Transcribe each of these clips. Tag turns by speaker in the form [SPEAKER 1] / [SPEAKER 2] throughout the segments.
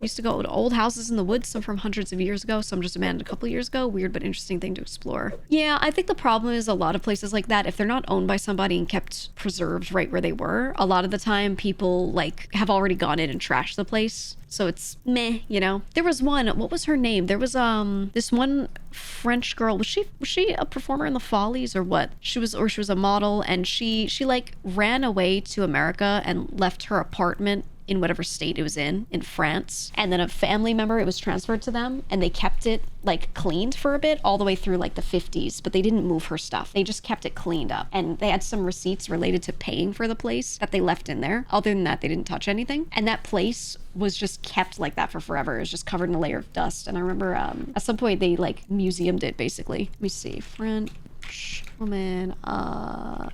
[SPEAKER 1] Used to go to old houses in the woods, some from hundreds of years ago, some just abandoned a couple years ago. Weird but interesting thing to explore. Yeah, I think the problem is a lot of places like that, if they're not owned by somebody and kept preserved right where they were, a lot of the time people like have already gone in and trashed the place. So it's meh, you know? There was one, what was her name? There was this one French girl. Was she a performer in the Follies or what? She was a model, and she like ran away to America and left her apartment in whatever state it was in France. And then a family member, it was transferred to them, and they kept it like cleaned for a bit all the way through like the 50s, but they didn't move her stuff. They just kept it cleaned up. And they had some receipts related to paying for the place that they left in there. Other than that, they didn't touch anything. And that place was just kept like that for forever. It was just covered in a layer of dust. And I remember at some point they like museumed it basically. Let me see, French woman,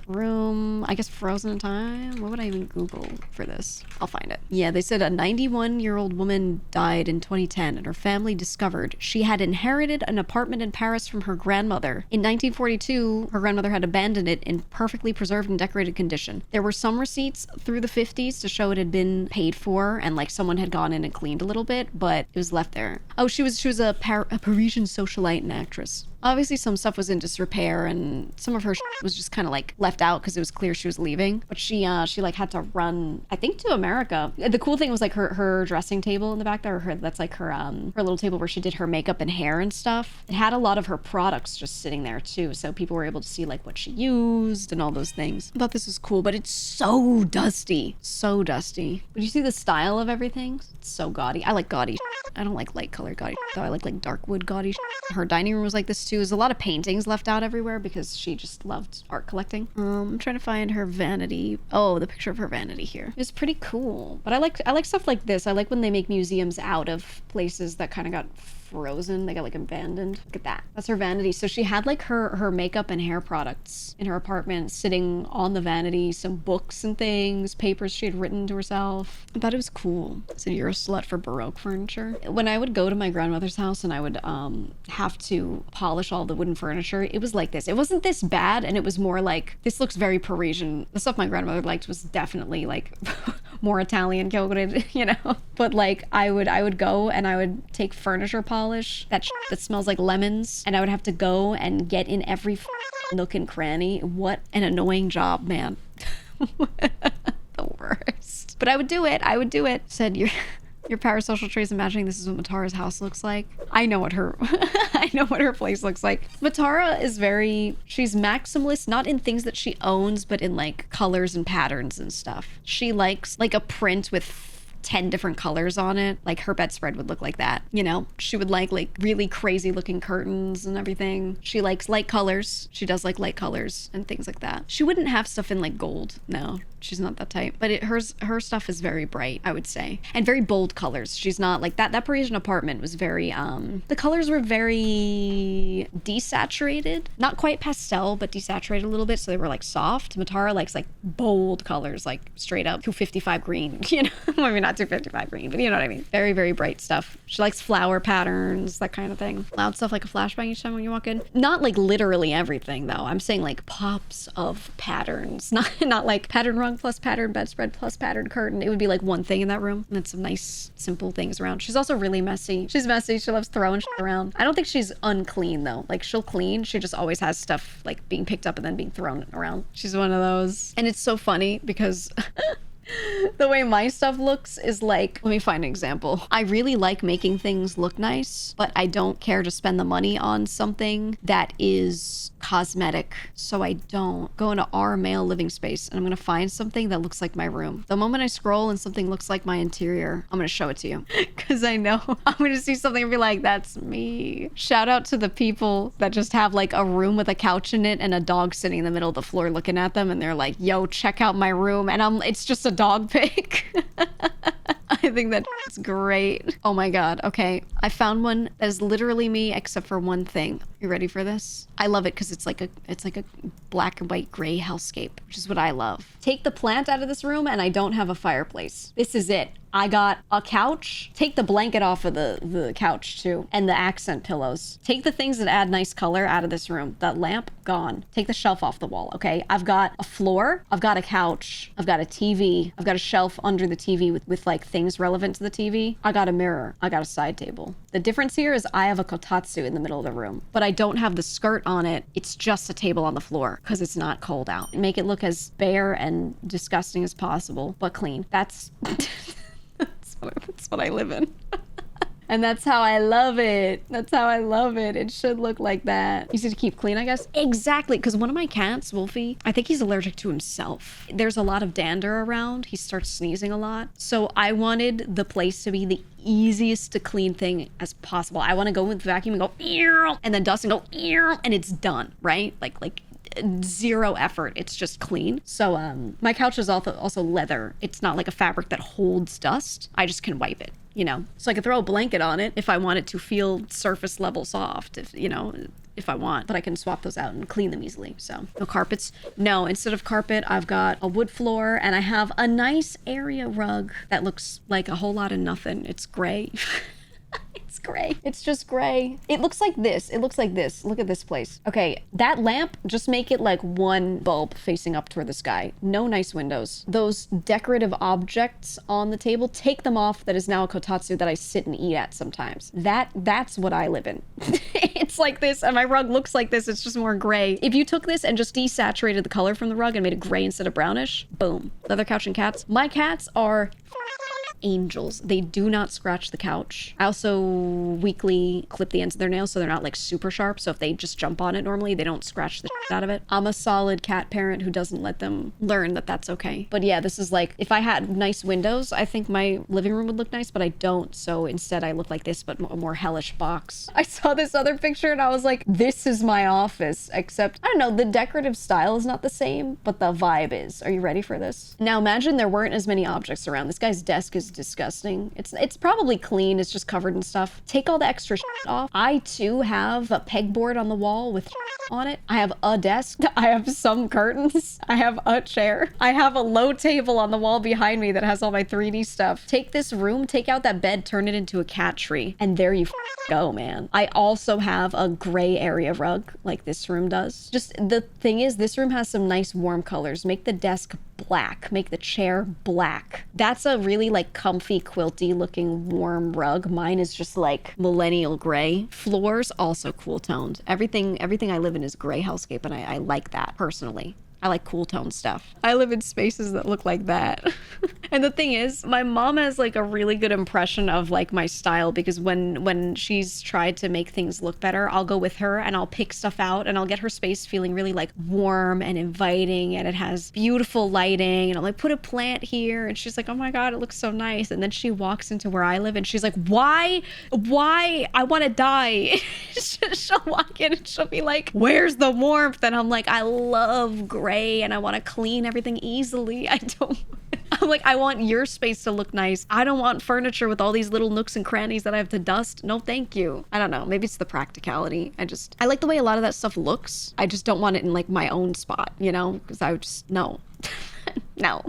[SPEAKER 1] room, I guess frozen in time. What would I even Google for this? I'll find it. Yeah, they said a 91-year-old woman died in 2010 and her family discovered she had inherited an apartment in Paris from her grandmother. In 1942, her grandmother had abandoned it in perfectly preserved and decorated condition. There were some receipts through the 50s to show it had been paid for and like someone had gone in and cleaned a little bit, but it was left there. Oh, she was a Parisian socialite and actress. Obviously, some stuff was in disrepair, and some of her was just kind of like left out because it was clear she was leaving. But she like had to run, I think, to America. The cool thing was like her dressing table in the back there. That's like her little table where she did her makeup and hair and stuff. It had a lot of her products just sitting there too, so people were able to see like what she used and all those things. I thought this was cool, but it's so dusty, so dusty. But you see the style of everything? It's so gaudy. I like gaudy. I don't like light colored gaudy though. I like dark wood gaudy. Her dining room was like this too. There's a lot of paintings left out everywhere because she just loved art collecting. I'm trying to find her vanity. Oh, the picture of her vanity here. It's pretty cool. But I like stuff like this. I like when they make museums out of places that kind of got frozen. They got like abandoned. Look at that. That's her vanity. So she had like her makeup and hair products in her apartment sitting on the vanity, some books and things, papers she had written to herself. I thought it was cool. So you're a slut for Baroque furniture. When I would go to my grandmother's house and I would have to polish all the wooden furniture, it was like this. It wasn't this bad, and it was more like, this looks very Parisian. The stuff my grandmother liked was definitely like more Italian coded, you know? But like I would go and I would take furniture polish, that smells like lemons, and I would have to go and get in every nook and cranny. What an annoying job, man. The worst. But I would do it. Said your parasocial traits imagining this is what Matara's house looks like. I know what her place looks like. Matara is she's maximalist, not in things that she owns, but in like colors and patterns and stuff. She likes like a print with 10 different colors on it. Like her bedspread would look like that, you know? She would like really crazy looking curtains and everything. She likes light colors. She does like light colors and things like that. She wouldn't have stuff in like gold. No, she's not that type. But her stuff is very bright, I would say. And very bold colors. She's not like that Parisian apartment was very, the colors were very desaturated. Not quite pastel, but desaturated a little bit. So they were like soft. Matara likes like bold colors, like straight up 255 green, you know? I mean, not 255 green, but you know what I mean. Very, very bright stuff. She likes flower patterns, that kind of thing. Loud stuff like a flashbang each time when you walk in. Not like literally everything though. I'm saying like pops of patterns. Not like pattern rug plus pattern bedspread plus pattern curtain. It would be like one thing in that room and then some nice simple things around. She's also really messy. She's messy. She loves throwing shit around. I don't think she's unclean though. Like she'll clean. She just always has stuff like being picked up and then being thrown around. She's one of those. And it's so funny because the way my stuff looks is like, let me find an example. I really like making things look nice, but I don't care to spend the money on something that is cosmetic. So I don't go into our male living space and I'm going to find something that looks like my room. The moment I scroll and something looks like my interior, I'm going to show it to you because I know I'm going to see something and be like, that's me. Shout out to the people that just have like a room with a couch in it and a dog sitting in the middle of the floor looking at them and they're like, yo, check out my room. And it's just a dog pic. I think that's great. Oh my God. Okay. I found one that is literally me except for one thing. You ready for this? I love it because it's like a black and white gray hellscape, which is what I love. Take the plant out of this room and I don't have a fireplace. This is it. I got a couch. Take the blanket off of the couch too, and the accent pillows. Take the things that add nice color out of this room. That lamp, gone. Take the shelf off the wall, okay? I've got a floor, I've got a couch, I've got a TV, I've got a shelf under the TV with like things relevant to the TV. I got a mirror, I got a side table. The difference here is I have a kotatsu in the middle of the room, but I don't have the skirt on it. It's just a table on the floor because it's not cold out. Make it look as bare and disgusting as possible, but clean. That's that's what I live in. And that's how I love it. That's how I love it. It should look like that. Easy to keep clean, I guess. Exactly, because one of my cats, Wolfie, I think he's allergic to himself. There's a lot of dander around. He starts sneezing a lot. So I wanted the place to be the easiest to clean thing as possible. I want to go with the vacuum and go, ew, and then dust and go, ew, and it's done, right? Like zero effort. It's just clean. So my couch is also leather. It's not like a fabric that holds dust. I just can wipe it, you know? So I can throw a blanket on it if I want it to feel surface level soft, if I want, but I can swap those out and clean them easily. So no carpets. No, instead of carpet, I've got a wood floor and I have a nice area rug that looks like a whole lot of nothing. It's gray. It's gray. It's just gray. It looks like this. It looks like this. Look at this place. Okay, that lamp, just make it like one bulb facing up toward the sky. No nice windows. Those decorative objects on the table, take them off. That is now a kotatsu that I sit and eat at sometimes. That's what I live in. It's like this, and my rug looks like this. It's just more gray. If you took this and just desaturated the color from the rug and made it gray instead of brownish, boom. Leather couch and cats. My cats are angels. They do not scratch the couch. I also weekly clip the ends of their nails so they're not like super sharp. So if they just jump on it normally, they don't scratch the shit out of it. I'm a solid cat parent who doesn't let them learn that that's okay. But yeah, this is like, if I had nice windows, I think my living room would look nice, but I don't. So instead I look like this, but a more hellish box. I saw this other picture and I was like, this is my office, except, I don't know, the decorative style is not the same, but the vibe is. Are you ready for this? Now imagine there weren't as many objects around. This guy's desk is disgusting. It's probably clean. It's just covered in stuff. Take all the extra shit off. I too have a pegboard on the wall with on it. I have a desk. I have some curtains. I have a chair. I have a low table on the wall behind me that has all my 3D stuff. Take this room, take out that bed, turn it into a cat tree, and there you go, man. I also have a gray area rug like this room does. Just the thing is, this room has some nice warm colors. Make the desk black. Make the chair black. That's a really like comfy, quilty looking warm rug. Mine is just like millennial gray. Floors also cool toned. Everything I live in is gray hellscape, and I like that personally. I like cool tone stuff. I live in spaces that look like that. And the thing is, my mom has like a really good impression of like my style, because when she's tried to make things look better, I'll go with her and I'll pick stuff out and I'll get her space feeling really like warm and inviting, and it has beautiful lighting, and I'll like put a plant here and she's like, oh my God, it looks so nice. And then she walks into where I live and she's like, why I want to die. She'll walk in and she'll be like, where's the warmth? And I'm like, I love gray and I want to clean everything easily. I'm like, I want your space to look nice. I don't want furniture with all these little nooks and crannies that I have to dust. No, thank you. I don't know. Maybe it's the practicality. I like the way a lot of that stuff looks. I just don't want it in like my own spot, you know? Because I would just, no. No.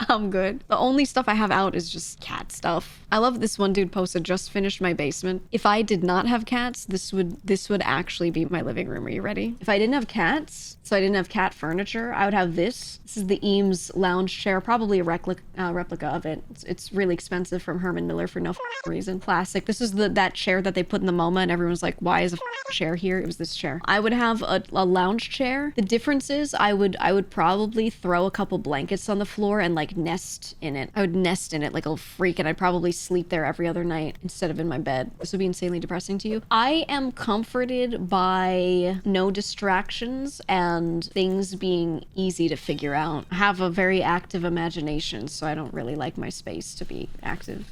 [SPEAKER 1] I'm good. The only stuff I have out is just cat stuff. I love this one dude posted, just finished my basement. If I did not have cats, this would actually be my living room. Are you ready? If I didn't have cats, so I didn't have cat furniture, I would have this. This is the Eames lounge chair, probably a replica of it. It's really expensive from Herman Miller for no reason. Classic. This is that chair that they put in the MoMA and everyone's like, why is a chair here? It was this chair. I would have a lounge chair. The difference is I would probably throw a couple blankets on the floor and like nest in it. I would nest in it like a freak, and I'd probably sleep there every other night instead of in my bed. This would be insanely depressing to you. I am comforted by no distractions and things being easy to figure out. I have a very active imagination, so I don't really like my space to be active,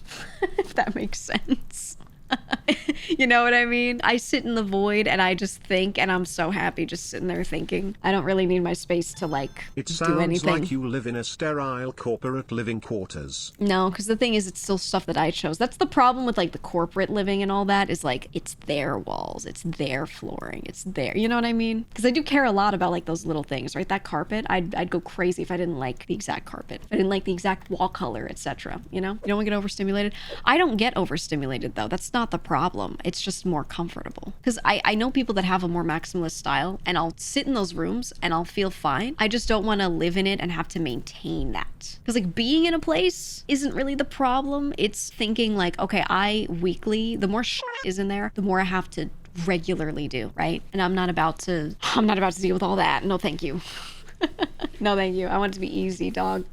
[SPEAKER 1] if that makes sense. You know what I mean? I sit in the void and I just think, and I'm so happy just sitting there thinking. I don't really need my space to like
[SPEAKER 2] It
[SPEAKER 1] do
[SPEAKER 2] sounds
[SPEAKER 1] anything.
[SPEAKER 2] like you live in a sterile corporate living quarters.
[SPEAKER 1] No, because the thing is, it's still stuff that I chose. That's the problem with like the corporate living and all that, is like, it's their walls, it's their flooring, it's their, you know what I mean? Because I do care a lot about like those little things, right? That carpet, I'd go crazy if I didn't like the exact carpet. I didn't like the exact wall color, etc. You know? You don't want to get overstimulated. I don't get overstimulated though. That's not the problem. It's just more comfortable. Because I know people that have a more maximalist style, and I'll sit in those rooms and I'll feel fine. I just don't want to live in it and have to maintain that. Because like being in a place isn't really the problem. It's thinking like, okay, the more shit is in there, the more I have to regularly do, right? And I'm not about to deal with all that. No, thank you. No, thank you. I want it to be easy, dog.